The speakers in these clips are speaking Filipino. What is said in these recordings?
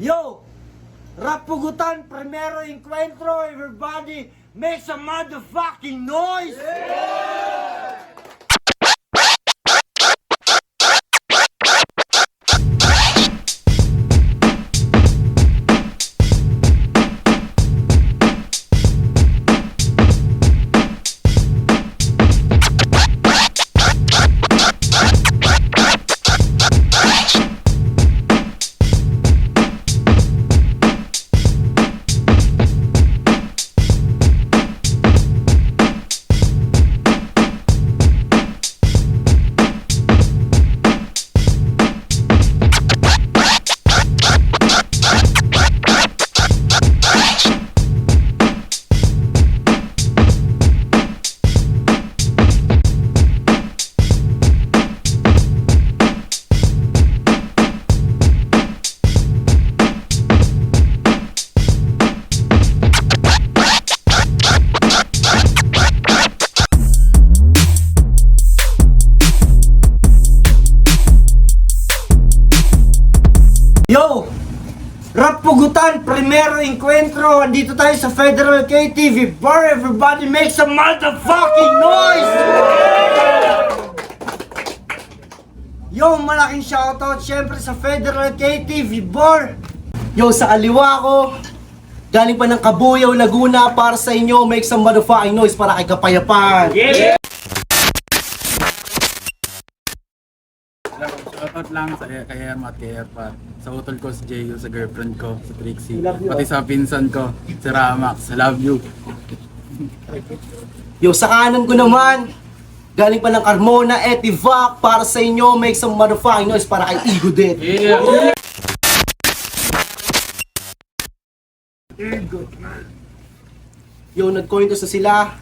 Yo! Rapugutan, primero encuentro, everybody make some motherfucking noise! Yo! Rapugutan, primero encuentro. Dito tayo sa Federal KTV Bar. Everybody make some motherfucking noise! Yo, malaking shoutout syempre sa Federal KTV Bar. Yo, sa kaliwa ko, galing pa ng Kabuyaw, Laguna, para sa inyo, make some motherfucking noise para kay Kapayapaan. Yeah! Shoutout lang sa kay Erma at kay Erpat. Sa utol ko si Jeyo, sa girlfriend ko, si Trixie. Pati sa pinsan ko, si Ramax. I love you. Yo, sa kanan ko naman, galing pa ng Carmona, Etivac, para sa inyo, make some motherfucking noise para kay Igodet. Yeah! Yo, nagkwento sa sila,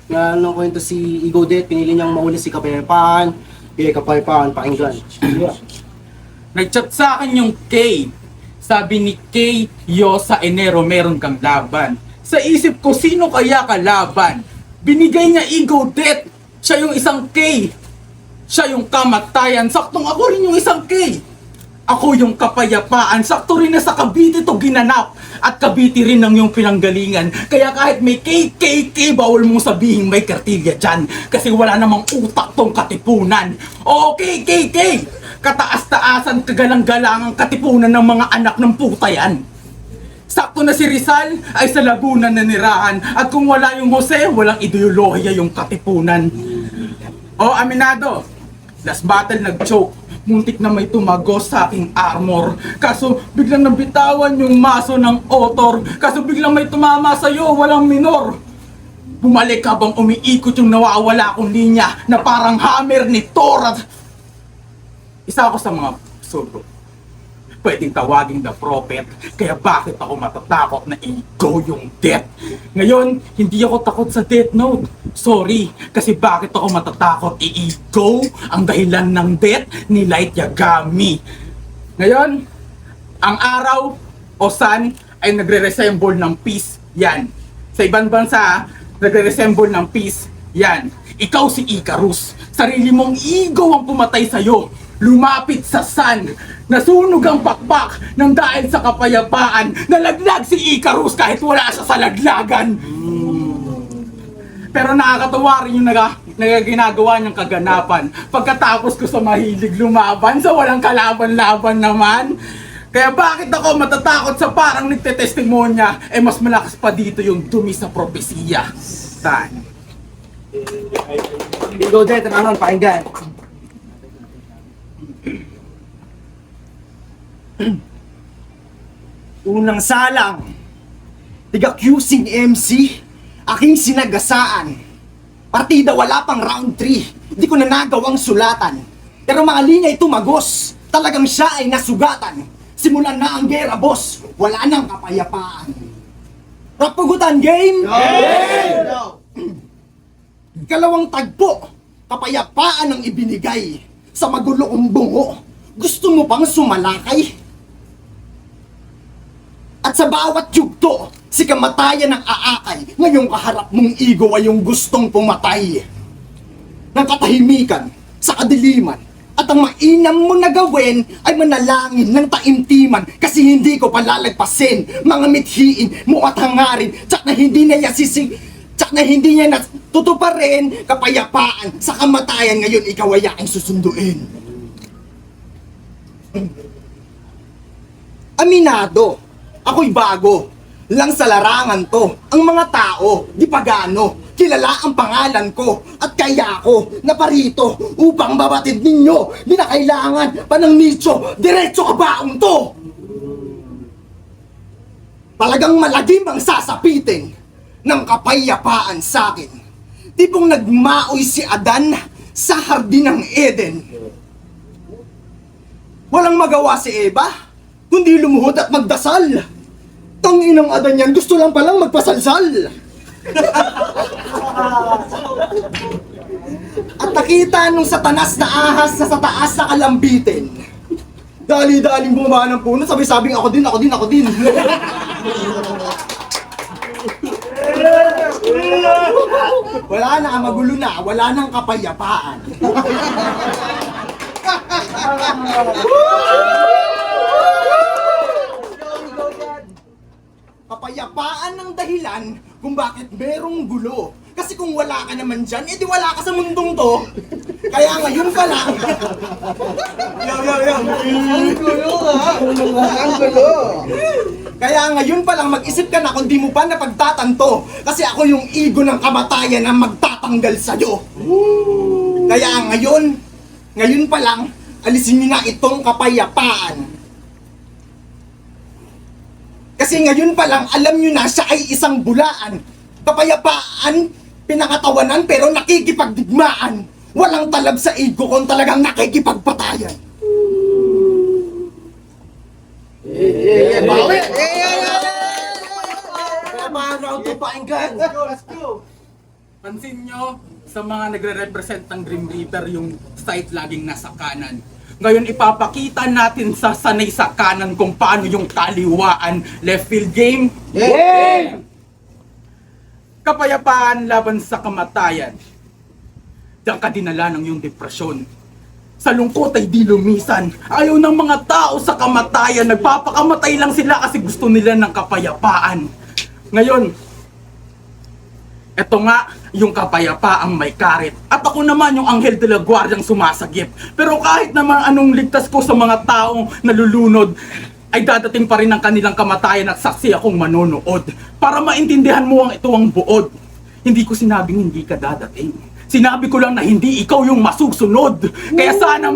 kwento si Igodet, pinili niyang mauna si Kapayapaan, kaya Kapayapaan, pakinggan. Nag-chat sa akin yung K. Sabi ni K, yo sa Enero meron kang laban. Sa isip ko, sino kaya kalaban? Binigay niya ego death. Siya yung isang K. Siya yung kamatayan. Saktong ako rin yung isang K. Ako yung kapayapaan. Sakto rin na sa Cavite to ginanap. At Cavite rin ang yung pinanggalingan. Kaya kahit may KKK, bawal mong sabihin may kartilya dyan. Kasi wala namang utak tong katipunan. Oo, KKK! Kataas-taasan, kagalang-galangang katipunan ng mga anak ng puta yan. Sakto na si Rizal ay sa Laguna nanirahan. At kung wala yung Jose, walang ideolohiya yung katipunan. O, aminado, last battle nag-choke. Muntik na may tumagos sa aking armor. Kaso biglang nabitawan yung maso ng otor. Kaso biglang may tumama sa'yo, walang minor. Bumalik habang umiikot yung nawawala akong linya na parang hammer ni Thor. Isa ako sa mga surdo. Pwedeng tawagin the prophet. Kaya bakit ako matatakot na i-go yung death? Ngayon, hindi ako takot sa death note. Sorry, kasi bakit ako matatakot i-go ang dahilan ng death ni Light Yagami? Ngayon, ang araw o sun ay nagre-resemble ng peace. Yan. Sa ibang bansa, nagre-resemble ng peace. Yan. Ikaw si Icarus. Sarili mong ego ang pumatay sa'yo. Lumapit sa sun, nasunog ang pakpak ng dahil sa kapayapaan, nalaglag si Icarus kahit wala siya sa laglagan. Pero nakakatawa rin yung ginagawa niyang kaganapan. Pagkatapos ko sa mahilig lumaban, sa walang kalaban-laban naman. Kaya bakit ako matatakot sa parang nagtetestimonya? Eh mas malakas pa dito yung dumi sa propesiya. Tan. Igodet, ano, pakinggan. Unang salang, tiga-QC MC, aking sinagasaan. Partida wala pang round 3, di ko na nagawang sulatan. Pero mga linya ay tumagos, talagang siya ay nasugatan. Simulan na ang gera, boss, wala nang kapayapaan. Rapugutan game! Ikalawang tagpo, kapayapaan ang ibinigay. Sa magulo kong bungo, gusto mo pang sumalakay? At sa bawat yugto, si kamatayan ang aakay. Ngayong kaharap mong ego ay yung gustong pumatay. Ng katahimikan, sa kadiliman, At ang mainam mo na gawin ay manalangin ng taimtiman kasi hindi ko palalagpasin mga mithiin mo at hangarin tsak na hindi niya natutuparin kapayapaan sa kamatayan ngayon ikaw ay aking susunduin. Aminado, ako'y bago lang sa larangan to. Ang mga tao, di pagano, kilala ang pangalan ko at kaya ako naparito upang mabatid ninyo. Di na kailangan pa ng nicho, diretso ka baong to. Talagang malagim ang sasapitin ng kapayapaan sa akin. Tipong nagmaoy si Adan sa hardin ng Eden. Walang magawa si Eva, kundi lumuhod at magdasal. Tanginang Adan yan, gusto lang palang magpasalsal. At nakita nung satanas na ahas na sa taas na kalambitin. Dali-daling bumaba ng puno, sabi-sabing ako din. Wala na, magulo na, wala nang kapayapaan. Kapayapaan ng dahilan kung bakit merong gulo. Kasi kung wala ka naman dyan, edi wala ka sa mundong to. Kaya ngayon pa lang. Ang gulo ha. Ang gulo. Kaya ngayon pa lang mag-isip ka na kung di mo pa napagtatanto. Kasi ako yung ego ng kamatayan na magtatanggal sa'yo. Kaya ngayon pa lang, alisin niyo na itong kapayapaan. Kasi ngayon pa lang, alam nyo na siya ay isang bulaan. Kapayapaan, pinakatawanan, pero nakikipagdigmaan. Walang talab sa ego kung talagang nakikipagpatayan. Bawi! Round 2 painggan. Let's go! Pansin nyo, sa mga nagre-represent ng Grim Reaper, yung sight laging nasa kanan. Ngayon ipapakita natin sa sanay sa kanan kung paano yung kaliwaan. Left field game. Game! Kapayapaan laban sa kamatayan. Diyan ka dinala ng iyong depresyon. Sa lungkot ay di lumisan. Ayaw ng mga tao sa kamatayan. Nagpapakamatay lang sila kasi gusto nila ng kapayapaan. Ngayon, eto nga, yung kapayapaang may karit. At ako naman yung Anghel de la Guardiang sumasagip. Pero kahit naman anong ligtas ko sa mga taong nalulunod, ay dadating pa rin ang kanilang kamatayan at saksi akong manonood. Para maintindihan mo ang ito ang buod. Hindi ko sinabing hindi ka dadating. Sinabi ko lang na hindi ikaw yung masusunod. Kaya sana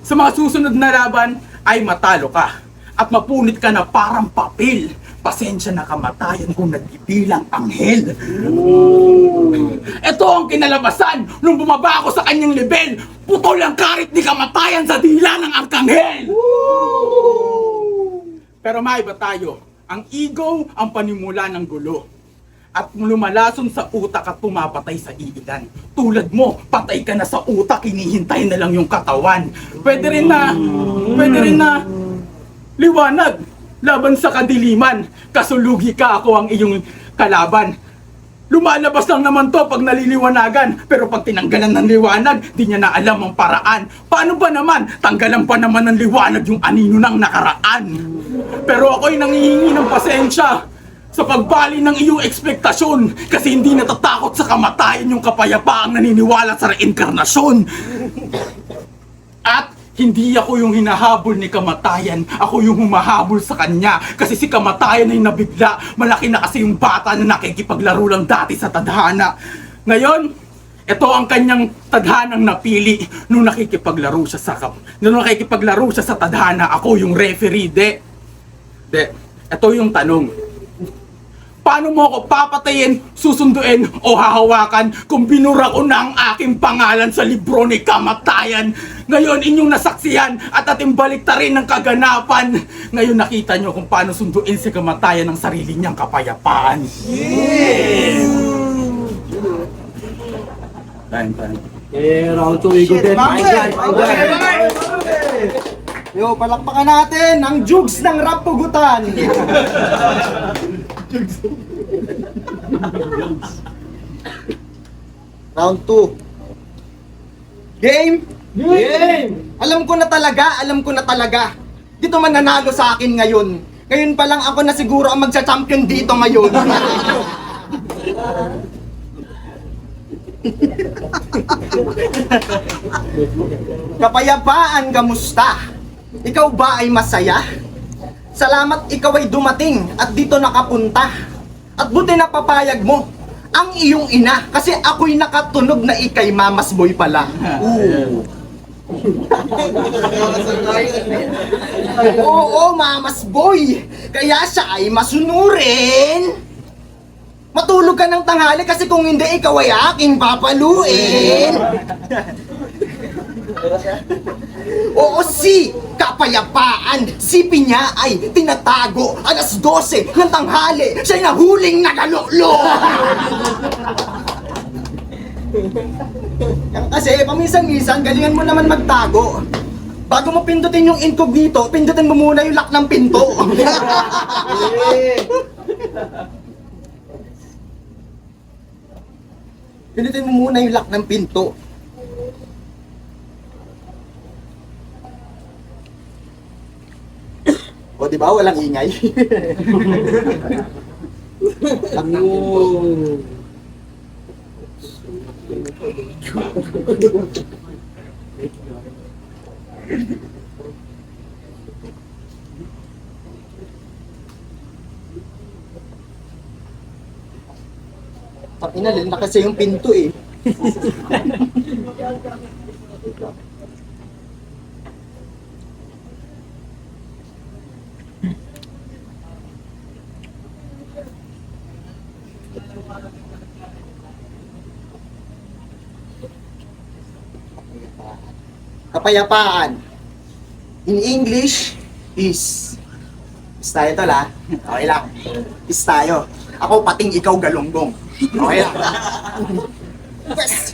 sa mga susunod na laban ay matalo ka. At mapunit ka na parang papel. Pasensya na kamatayan kung nagbibilang anghel. Ito ang kinalabasan nung bumaba ako sa kanyang level. Putol ang karit ni kamatayan sa dila ng arkanghel. Pero maiba tayo. Ang ego ang panimula ng gulo. At lumalason sa utak at pumapatay sa iilan. Tulad mo, patay ka na sa utak, hinihintay na lang yung katawan. Pwede rin na liwanag laban sa kadiliman. Kasulugi ka, ako ang iyong kalaban. Lumalabas lang naman to pag naliliwanagan. Pero pag tinanggalan ng liwanag, di niya na alam ang paraan. Paano ba naman? Tanggalan pa naman ng liwanag yung anino ng nakaraan. Pero ako'y nangihingi ng pasensya sa pagbali ng iyong ekspektasyon. Kasi hindi natatakot sa kamatayan yung kapayapaang naniniwala sa reinkarnasyon. At hindi ako yung hinahabol ni kamatayan, ako yung humahabol sa kanya. Kasi si kamatayan ay nabigla, malaki na kasi yung bata na nakikipaglaro lang dati sa tadhana. Ngayon, ito ang kanyang tadhanang napili nung nakikipaglaro siya sa tadhana. Ako yung referee, ito yung tanong. Paano mo ako papatayin, susunduin o hahawakan kung binura ko na ang aking pangalan sa libro ni kamatayan? Ngayon inyong nasaksihan at ating baliktarin ng kaganapan. Ngayon nakita nyo kung paano sunduin si kamatayan ng sarili niyang kapayapaan. Round 2, Ego Death. Yo, palakpakan natin ang jugs ng rap pugutan. Round 2. Game, Alam ko na talaga. Dito man nanalo sa akin ngayon. Ngayon pa lang ako na siguro ang magsa-champion dito ngayon. Kapayapaan, kamusta? Ikaw ba ay masaya? Salamat ikaw ay dumating at dito nakapunta. At buti na papayag mo ang iyong ina kasi ako'y nakatunog na ikay mamas boy pala. Oo, mamas boy. Kaya siya ay masunurin. Matulog ka ng tanghali kasi kung hindi, ikaw ay aking papaluin. Oo, si kapayapaan. Si Pinya ay tinatago. Alas 12 ng tanghali, siya'y nahuling nagalolo. Kasi paminsan-minsan, galingan mo naman magtago. Bago mo pindutin yung incognito, pindutin mo muna yung lock ng pinto. Pindutin mo muna yung lock ng pinto. O, di ba? Walang ingay. Lock ng pinto. Inalil na kasi yung pinto eh. Kapayapaan. In English is tayo tol ha? Okay lang. Is tayo. Ako pating ikaw galunggong. Okay lang. Pwes,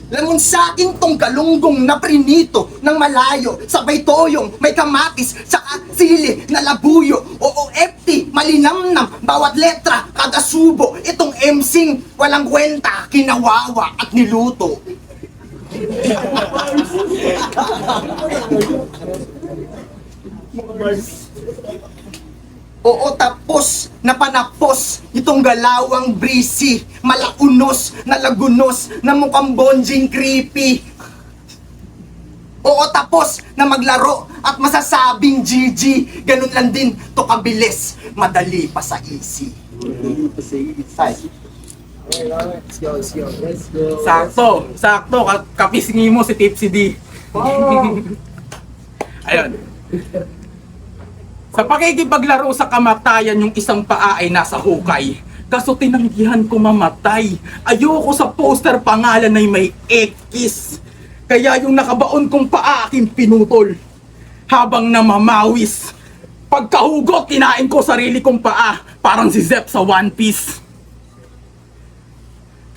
lamon sa akin tong galunggong na prinito ng malayo, sabay toyong, may kamatis, saka sili na labuyo, OOFT, malinamnam, bawat letra, kada subo, itong emsing, walang kwenta, kinawawa at niluto. Oo, tapos na panapos itong galawang breezy, malaunos na lagunos na mukhang bonjing creepy. Oo, tapos na maglaro at masasabing GG, ganun lang din to kabilis, madali pa sa easy. Ay. Let's go. Sakto, kapisngi mo si Tipsy D. Ayun. Sa pakikipaglaro sa kamatayan, yung isang paa ay nasa hukay. Kaso tinanggihan ko mamatay. Ayoko sa poster pangalan ay may X. Kaya yung nakabaon kong paa aking pinutol. Habang namamawis. Pagkahugot, kinain ko sarili kong paa. Parang si Zep sa One Piece.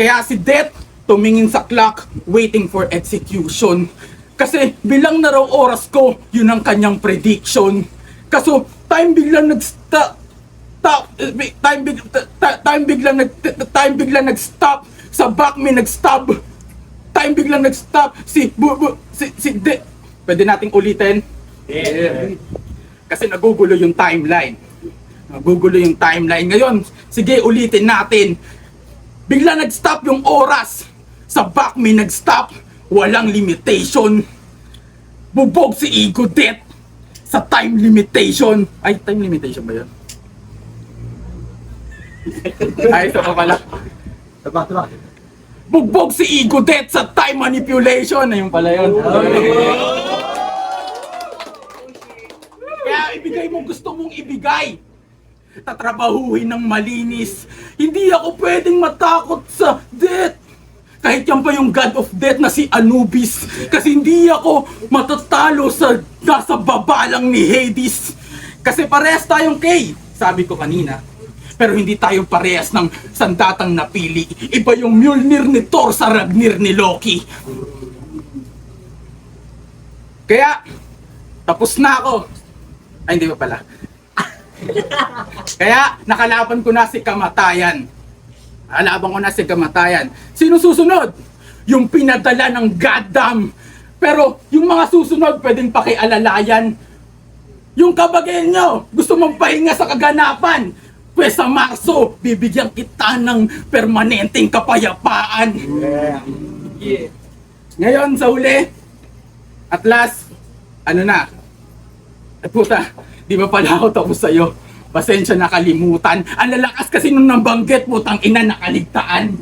Kaya si Death tumingin sa clock, waiting for execution. Kasi bilang na raw oras ko, yun ang kanyang prediction. Kaso time biglang nag-stop. Time biglang nag-stop. Sa back may nag-stop. Time biglang nag-stop. Si Death. Pwede nating ulitin? Yeah. Kasi nagugulo yung timeline. Ngayon, sige ulitin natin. Bigla nag-stop yung oras. Sa back may nag-stop. Walang limitation. Bubog si Ego Death sa time limitation. Ay, time limitation ba yun? Ay, ito pa pala. Taba. Bugbog si Ego Death sa time manipulation. Ayun pala yun. Kaya ibigay mo gusto mong ibigay. Tatrabahuhin ng malinis. Hindi ako pwedeng matakot sa death. Kahit yan pa yung God of Death na si Anubis. Kasi hindi ako matatalo sa nasa baba lang ni Hades. Kasi parehas tayong K, sabi ko kanina. Pero hindi tayo parehas ng sandatang napili. Iba yung Mjolnir ni Thor sa Ragnir ni Loki. Kaya, tapos na ako. Ay, hindi pa pala. Kaya, nakalaban ko na si kamatayan. Alaban ko na si kamatayan. Sino susunod? Yung pinadala ng goddamn Pero yung mga susunod pwedeng pakialalayan. Yung Kabagueño, gusto mong pahinga sa kaganapan. Pwes sa Marso, bibigyan kita ng permanenteng kapayapaan. Yeah. Ngayon sa huli, at last, ano na? Ay puta, di ba pala ako tapos sa'yo? Pasensya na kalimutan. Ang lalakas kasi nung nabanggit, putang ina nakaligtaan.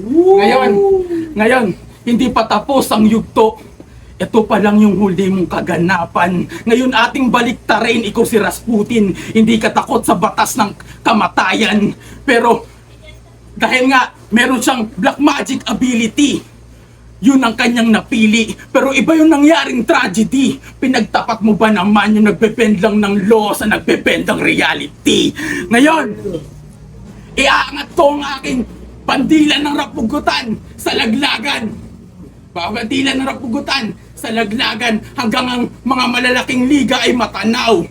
Ngayon, hindi pa tapos ang yugto. Ito pa lang yung huli mong kaganapan. Ngayon ating baliktarin, ikaw si Rasputin. Hindi ka takot sa batas ng kamatayan. Pero, dahil nga, meron siyang black magic ability. Yun ang kanyang napili. Pero iba yung nangyaring tragedy. Pinagtapat mo ba naman yung nagbebend lang ng law sa nagbebend ng reality? Ngayon, iaangat ko ang aking bandilan ng rapugutan sa laglagan. Bandilan ng rapugutan sa laglagan hanggang ang mga malalaking liga ay matanaw.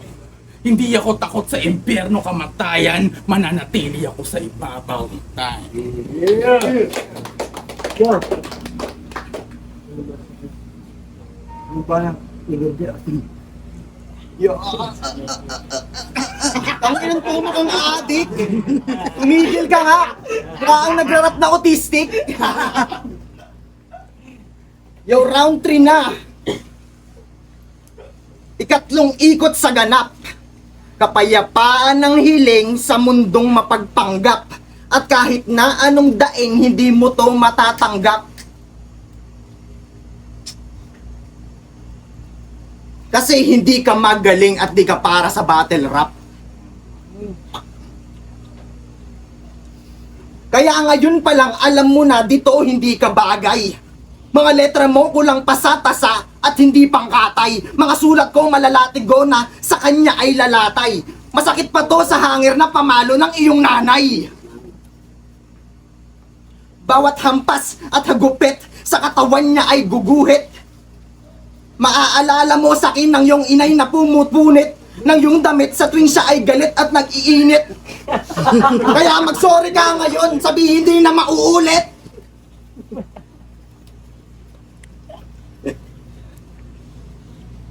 Hindi ako takot sa impyerno kamatayan. Mananatili ako sa ibabaw. Tangin po mo kang adik. Tumigil ka nga. Mukha ang nagrarap na autistic. Yo, round 3 na. Ikatlong ikot sa ganap. Kapayapaan ng hiling sa mundong mapagpanggap. At kahit na anong daing, hindi mo to matatanggap. Kasi hindi ka magaling at di ka para sa battle rap. Kaya ngayon pa lang alam mo na dito hindi ka bagay. Mga letra mo kulang pasatasa at hindi pangkatay. Mga sulat ko malalatigo na sa kanya ay lalatay. Masakit pa to sa hangir na pamalo ng iyong nanay. Bawat hampas at hagupit sa katawan niya ay guguhit. Maaalala mo sa akin ng iyong inay na pumupunit ng iyong damit sa tuwing siya ay galit at nag-iinit. Kaya mag-sorry ka ngayon, sabihin hindi na mauulit.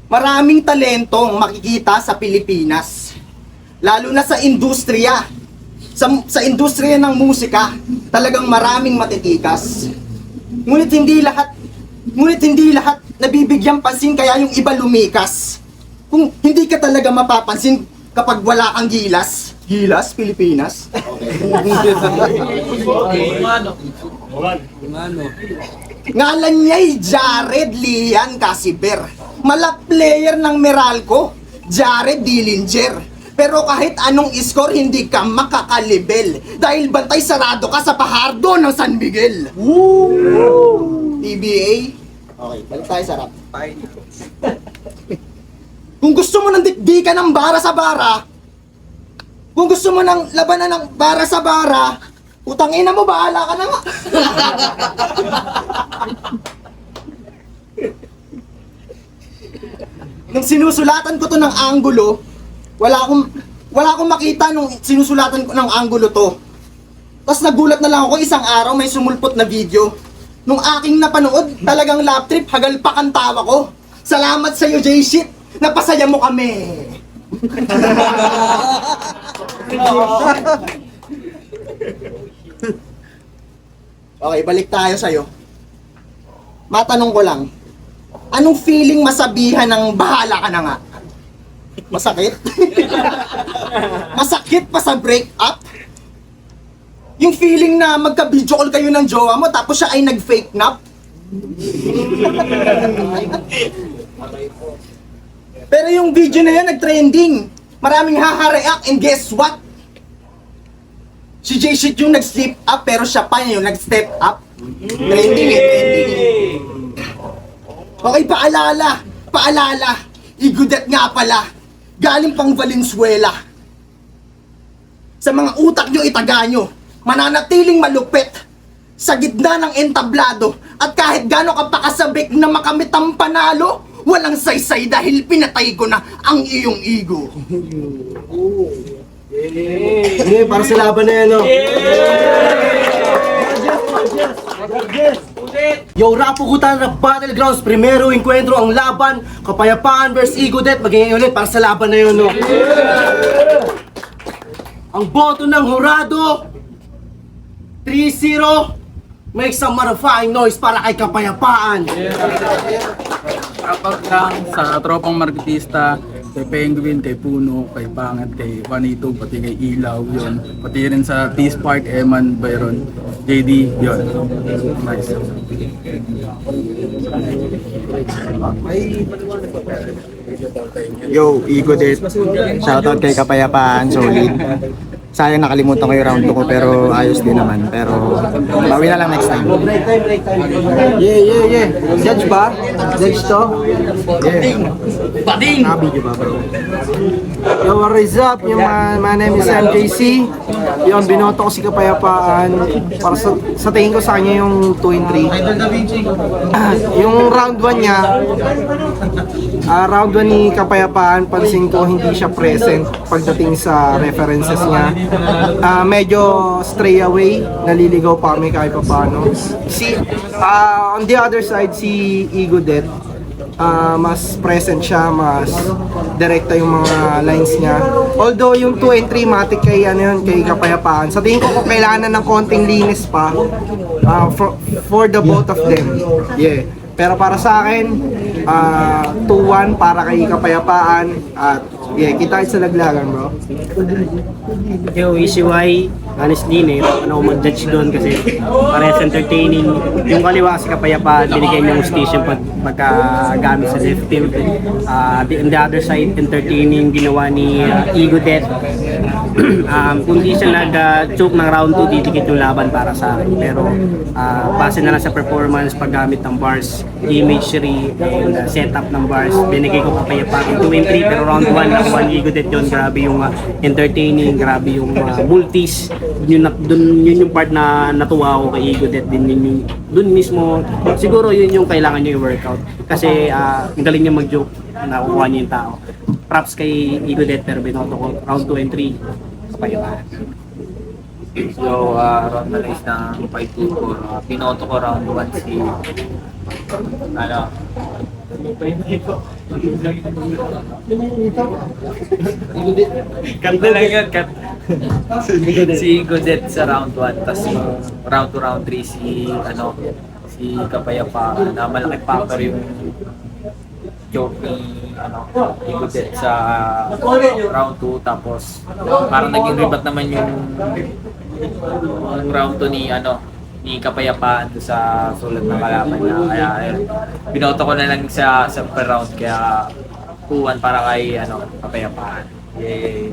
Maraming talentong makikita sa Pilipinas. Lalo na sa industriya. Sa industriya ng musika, talagang maraming matitikas. Ngunit hindi lahat nabibigyan pansin kaya yung iba lumikas. Kung hindi ka talaga mapapansin kapag wala kang gilas. Gilas, Pilipinas? Ngalan niya'y Jared Lian Casiber. Mala player ng Meralco, Jared Dillinger. Pero kahit anong score, hindi ka makakalibel. Dahil bantay sarado ka sa pahardo ng San Miguel. Woo! TBA. Okay, balik tayo sa rap. Kung gusto mo ng dikdikan ng bara sa bara, kung gusto mo ng labanan ng bara sa bara, utangin na mo, bahala ka na nga. Nung sinusulatan ko to ng anggulo, wala akong makita nung sinusulatan ko ng anggulo to. Tapos nagulat na lang ako isang araw may sumulpot na video. Nung aking napanood, talagang lap trip, hagalpak ang tawa ko. Salamat sa iyo, J-Shit. Napasaya mo kami. Okay, balik tayo sa'yo. Matanong ko lang, anong feeling masabihan ng bahala ka na nga? Masakit? Masakit pa sa breakup? Yung feeling na magka-video call kayo ng jowa mo tapos siya ay nag-fake nap? Pero yung video na yan nag-trending. Maraming haha-react and guess what? Si J-Shit yung nag-slip up pero siya pa yung nag-step up. Trending eh, trending eh. Okay, paalala. Igudet nga pala. Galing pang Valenzuela. Sa mga utak nyo, itaga nyo. Mananatiling malupit sa gitna ng entablado. At kahit gano'n ka pakasabik na makamit ang panalo, walang saysay dahil pinatay ko na ang iyong ego. Para sa laban na yan, no? Ulit! Yo, Rapukutan na Battlegrounds, primero encuentro ang laban, Kapayapaan versus Igodet, magiging ulit para sa laban na yun, no? Ang boto ng hurado, 3-0, make some motherfucking noise para kay Kapayapaan. Kapag lang sa tropang marketista, kay Penguin, kay Puno, kay Pangat, kay Juanito, pati kay Ilaw, yun. Pati rin sa Peace Park, Eman, Byron, JD, yun. Nice. Yo, Igodet. Shoutout kay Kapayapaan, solid. Sayang nakalimutan ko yung round 2 ko pero ayos din naman. Pero bawi na lang next time. Yeah. Judge ba? Judge to? Bading! Nakabidyo ba bro? Yo, what is up? My name is MJC. Yung binoto ko si Kapayapaan. Para sa tingin ko sa kanya yung 2 and 3. Yung round 1 niya, round 1 ni Kapayapaan, pansin ko hindi siya present pagdating sa references niya. Medyo stray away, naliligaw pa kami kahit paano. On the other side, si Igodet, mas present siya, mas direkta yung mga lines niya. Although yung 2 and 3 matic kay kay Kapayapaan. Sa tingin ko kung kailangan ng konting linis pa for the both of them. Yeah. Pero para sa akin, 2-1 para kay Kapayapaan at kita sa laglagan, bro. Yo, ECY, honestly, ano ako mag-judge doon kasi parehas entertaining. Yung kaliwa si Kapayapaan, binigay niya yung station pagkagamit sa left field. On the other side, entertaining ginawa ni Igodet. Kung di siya nag-choke ng round 2, didikit yung laban para sa akin. Pero base na lang sa performance, paggamit ng bars, imagery, and setup ng bars, binigay ko Kapayapaan 2 and 3, pero round 1 nakuha ni Igodet yun. Grabe yung entertaining, grabe yung multis. Yun yung part na natuwa ako kay Igodet din. Dun mismo, siguro yun yung kailangan niya i-workout. Kasi ang galing niya mag-joke, nakukuha niya yung tao. Props kay Igodet, pero binoto ko round 2 and 3, Kapayapaan. So, round na guys ng 5-2-4. Pinoto ko round 1 si Kanta lang yun, si Godet sa round 1, tapos yung round 2, round 3 si Kapayapaan na malaki factor yung joke ni Godet sa round 2, tapos parang naging rebat naman yung round 2 ni Kapayapaan doon sa sulat ng kalaban niya. Kaya binoto ko na lang sa per round, kaya 2-1 para kay Kapayapaan. Yay!